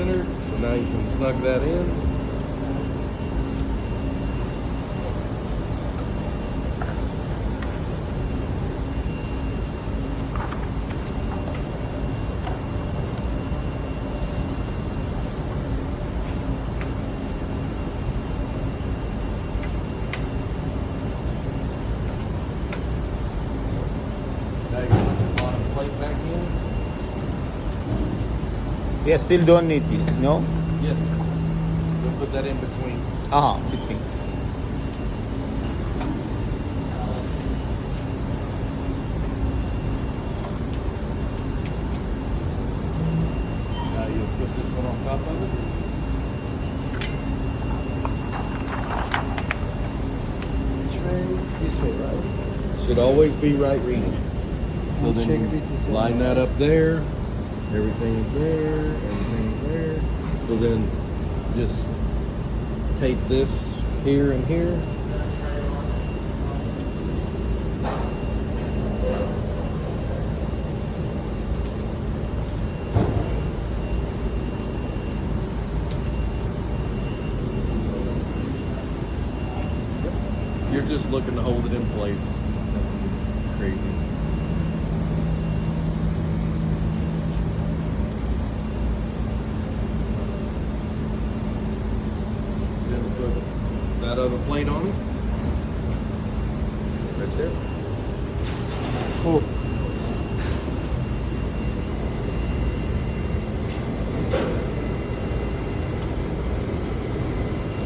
centered, so now you can snug that in. Now you can put your bottom plate back in. Yeah, still don't need this, no? Yes. We'll put that in between. Between. Now you'll put this one on top of it. Which way? This way, right? Should always be right reading. So We'll then check you it this way. line that up there. Everything's there. Everything's there. So then just tape this here and here. You're just looking to hold it in place. Nothing crazy. Then put that other plate on it. Right there. Cool.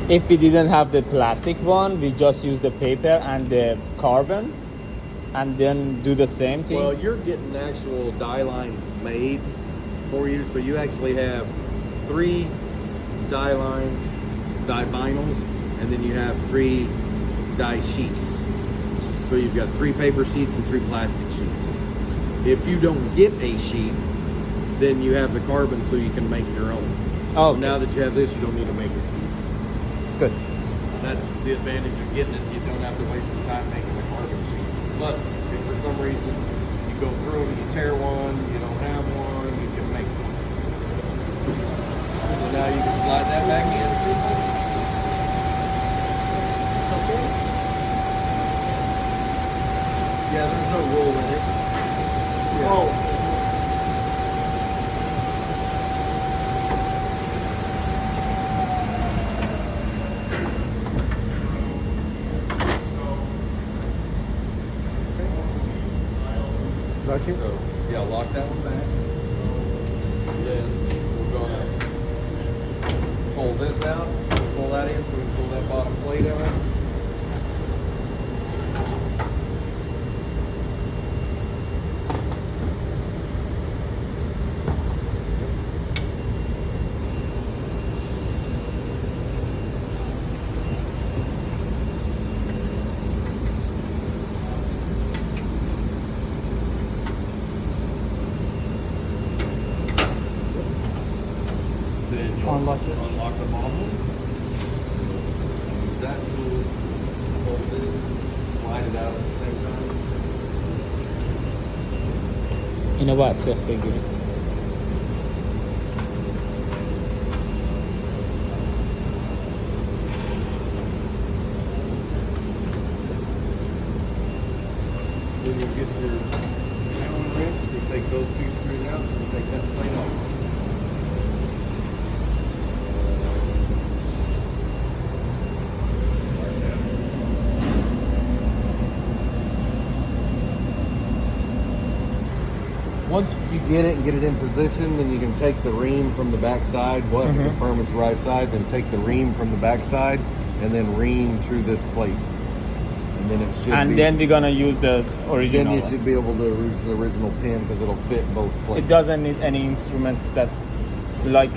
If we didn't have the plastic one, we just use the paper and the carbon and then do the same thing. Well, you're getting actual die lines made for you, so you actually have 3 die lines, die vinyls, and then you have 3 die sheets. So you've got 3 paper sheets and 3 plastic sheets. If you don't get a sheet, then you have the carbon, so you can make your own. Oh, So now that you have this, you don't need to make it. good. That's the advantage of getting it. You don't have to waste the time making the carbon sheet. But if for some reason you go through and you tear one, you don't have one, you can make one. So now you can slide that back in. It's okay? Yeah, there's no roll in it. Yeah. Oh. Got you? So yeah, lock that one back. Then we're gonna pull this out, pull that in, so we can pull that bottom plate out. Then you'll Unlock it. Unlock the bottom one. Use that tool, hold this, slide it out at the same time. اینو صفر بگیریم. Then you'll get your Allen wrench, you take those 2 screws out, so you take that plate off. Once you get it and get it in position, then you can take the ream from the back side. We'll have to confirm it's the right side. Then take the ream from the back side and then ream through this plate. And then it should And be, then we're gonna use the original then you one. should be able to use the original pin because it'll fit both plates. It doesn't need any instrument that like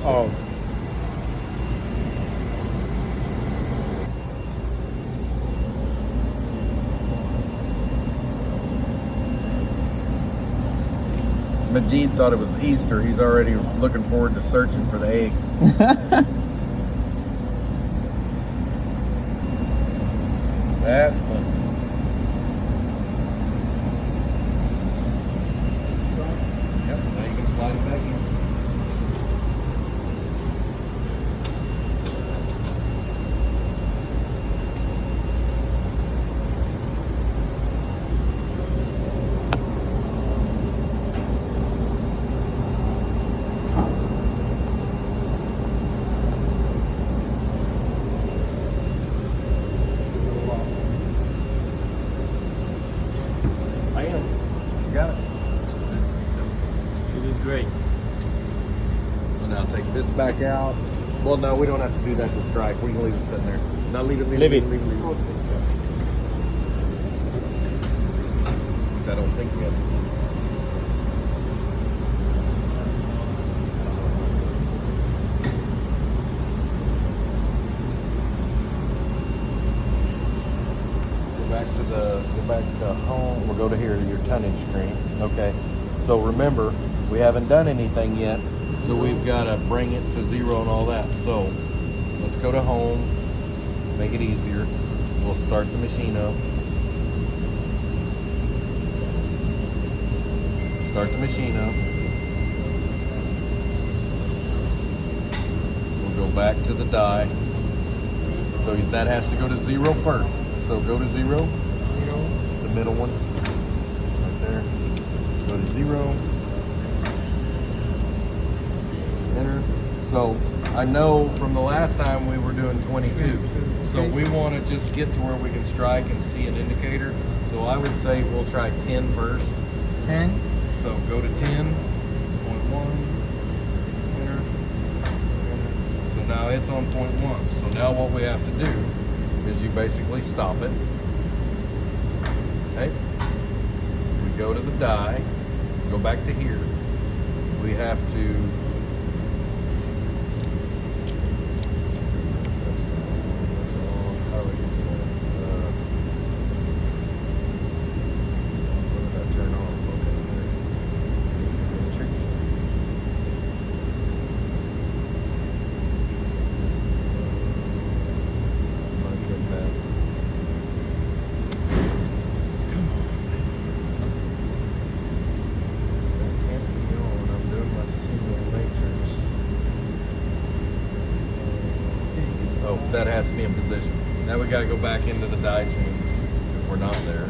oh. Majid thought it was Easter. He's already looking forward to searching for the eggs. That's funny. Yep, now you can slide it back in. Now take this back out. Well, no, we don't have to do that to strike. We can leave it sitting there. No, leave it. Leave it. Leave it. I don't think we have to. Go back to home. We'll go to here to your tonnage screen. Okay. So remember, we haven't done anything yet, so we've got to bring it to zero and all that. So let's go to home. Make it easier. We'll start the machine up. Start the machine up. We'll go back to the die. So that has to go to zero first. So go to zero. The middle one. Right there. Go to zero. Enter. So I know from the last time we were doing 22. So we want to just get to where we can strike and see an indicator. So I would say we'll try 10 first. 10. So go to 10.1. Enter. So now it's on 0.1. So now what we have to do is you basically stop it. Okay. We go to the die. Go back to here. We have to. That has to be in position. Now we got to go back into the die change if we're not there.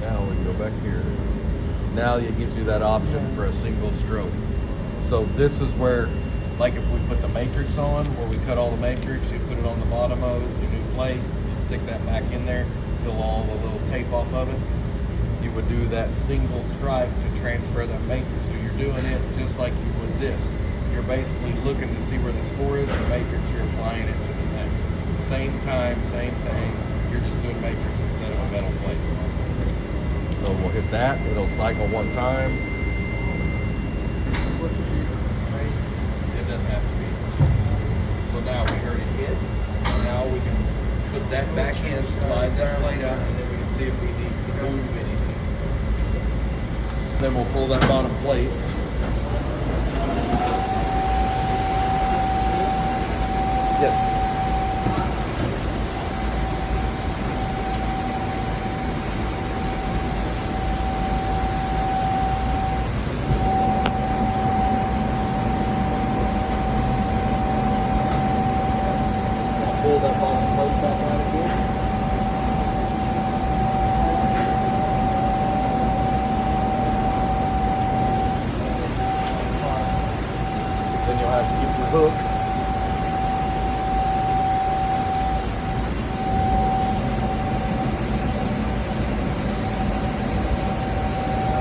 Now we can go back here. Now it gives you that option for a single stroke. So this is where, like if we put the matrix on, where we cut all the matrix, you put it on the bottom of it, the new plate, you stick that back in there, peel all the little tape off of it. You would do that single strike to transfer that matrix. So you're doing it just like you would this. You're basically looking to see where the score is, the matrix, you're applying it to the thing. Same time, same thing, you're just doing matrix instead of a metal plate. So we'll hit that, it'll cycle one time. It doesn't have to be. So now we heard it hit. Now we can put that back in, slide that plate out, and then we can see if we need to move anything. Then we'll pull that bottom plate. Yes. Pull that bottom plate back out again. Then you'll have to get your hook.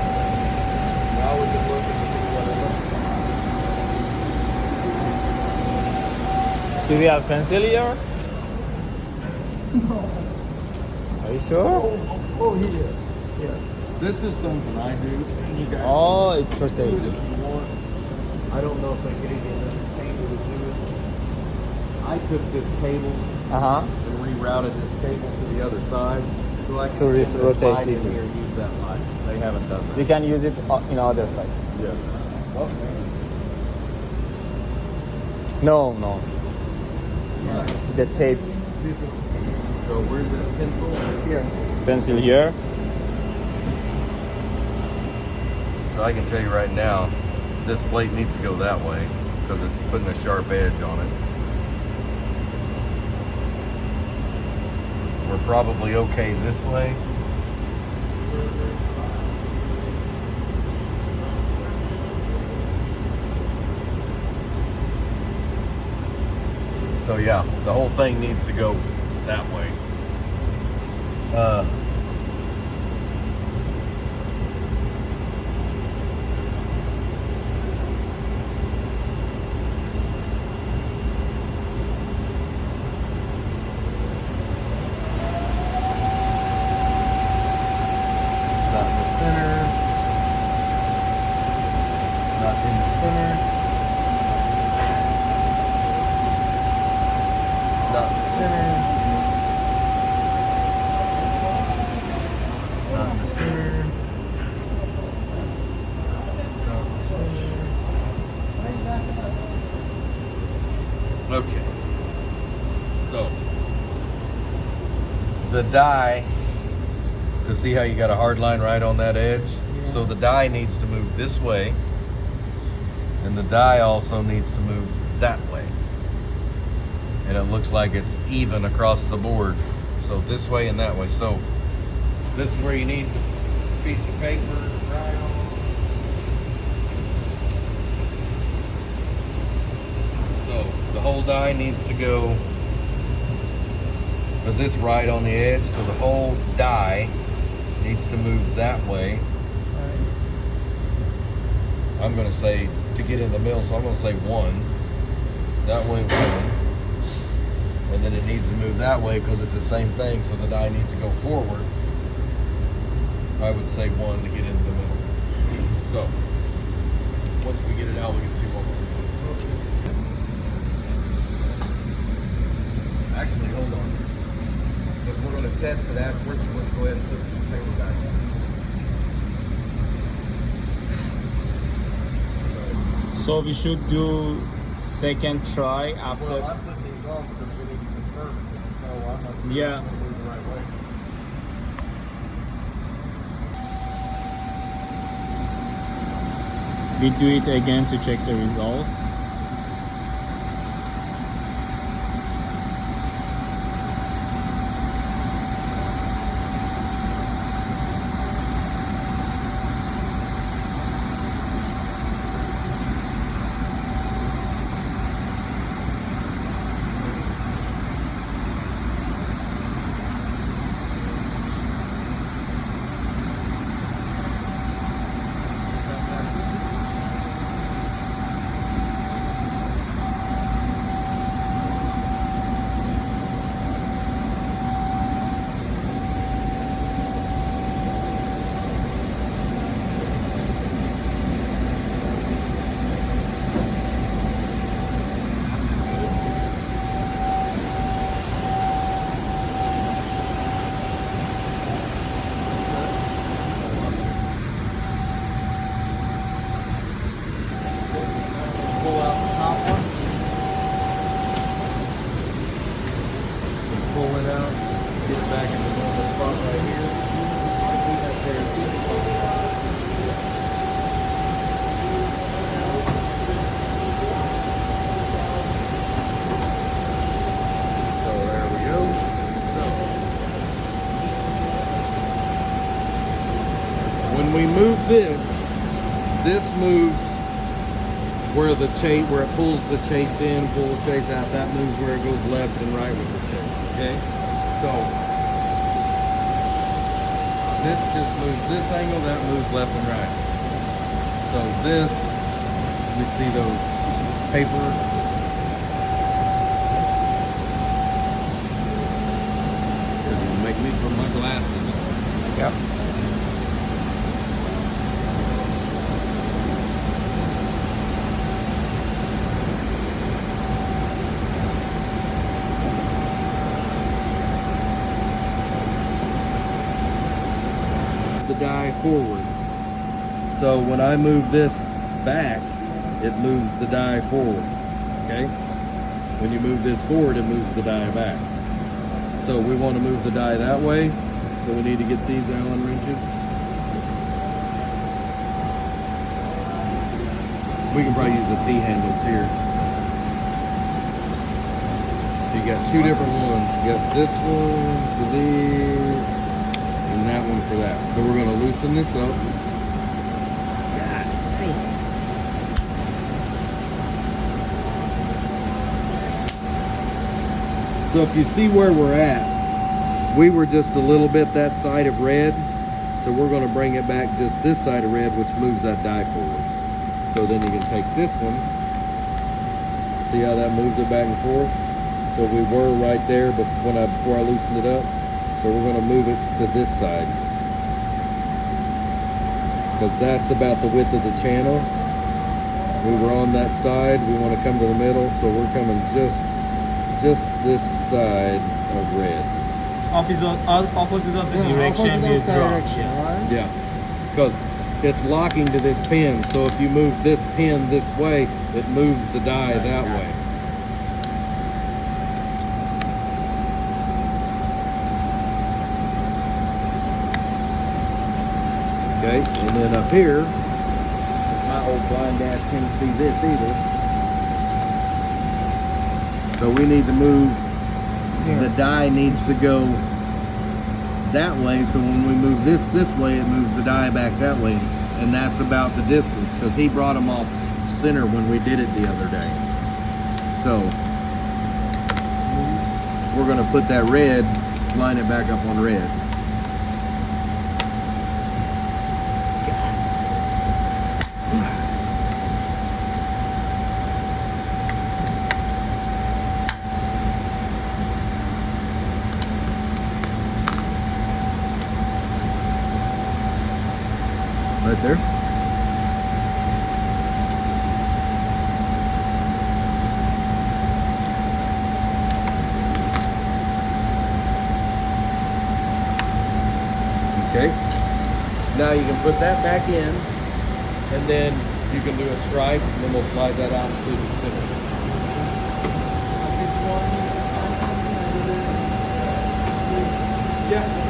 Now we can look and see what it looks like. Do we have pencil here? Are you sure? Oh, here. Yeah. This is something I do. And you guys Oh, it's for can do it safety. if you want. I don't know if they get any other cable to do it. I took this cable Uh-huh. and rerouted this cable to the other side, so I can To stick this rotate light in easy. here and use that light. They haven't done that. You can use it in other side. Yeah. Oh, No, no. The tape so where's that pencil? Here. pencil here. So I can tell you right now, this plate needs to go that way because it's putting a sharp edge on it. We're probably okay this way. So yeah, the whole thing needs to go that way. Not in the center. Not in the center. Not in the center. Not in the center. Not in the center. Okay. So the die, because see how you got a hard line right on that edge? So the die needs to move this way, and the die also needs to move that way. And it looks like it's even across the board. So this way and that way. So this is where you need the piece of paper right on. So the whole die needs to go, because it's right on the edge, so the whole die needs to move that way. I'm going to say to get in the middle, so I'm going to say 1. That way 1. And then it needs to move that way because it's the same thing, so the die needs to go forward. I would say 1 to get into the middle. So once we get it out, we can see what we're doing. Actually, hold on. Because we're going to test it afterwards, so let's go ahead and put some paper back on. So we should do second try after. Well, I'm putting these on because we need to confirm it. So I'm not sure Yeah. I'm going to move the right way. We do it again to check the result. Pull out the top one. Pull it out, get it back in the normal spot right here. Leave that there. So there we go. So when we move this moves where the chase, where it pulls the chase in, pull the chase out. That moves where it goes left and right with the chase. Okay, so this just moves this angle. That moves left and right. So this, you see those paper. It's gonna make me put my glasses on. Yep. The die forward. So when I move this back, it moves the die forward. Okay? When you move this forward, it moves the die back. So we want to move the die that way. So we need to get these Allen wrenches. We can probably use the T-handles here. So you got two different ones. You got this one for these, and that one for that. So we're gonna loosen this up. God dang. 1, So if you see where we're at, we were just a little bit that side of red. So we're going to bring it back just this side of red, which moves that die forward. So then you can take this one. See how that moves it back and forth? So we were right there before I loosened it up. So we're going to move it to this side. Because that's about the width of the channel. We were on that side. We want to come to the middle. So we're coming just this side of red. Opposite of the Yeah, direction opposite you of draw. direction, right? Yeah, because it's locking to this pin. So if you move this pin this way, it moves the die that way. Okay, and then up here, my old blind ass can't see this either. So we need to move, the die needs to go that way, so when we move this way, it moves the die back that way, and that's about the distance, because he brought them off center when we did it the other day. So we're going to put that red, line it back up on red. Right there. Okay. Now you can put that back in, and then you can do a stripe, and then we'll slide that out and see if it's center. Yeah.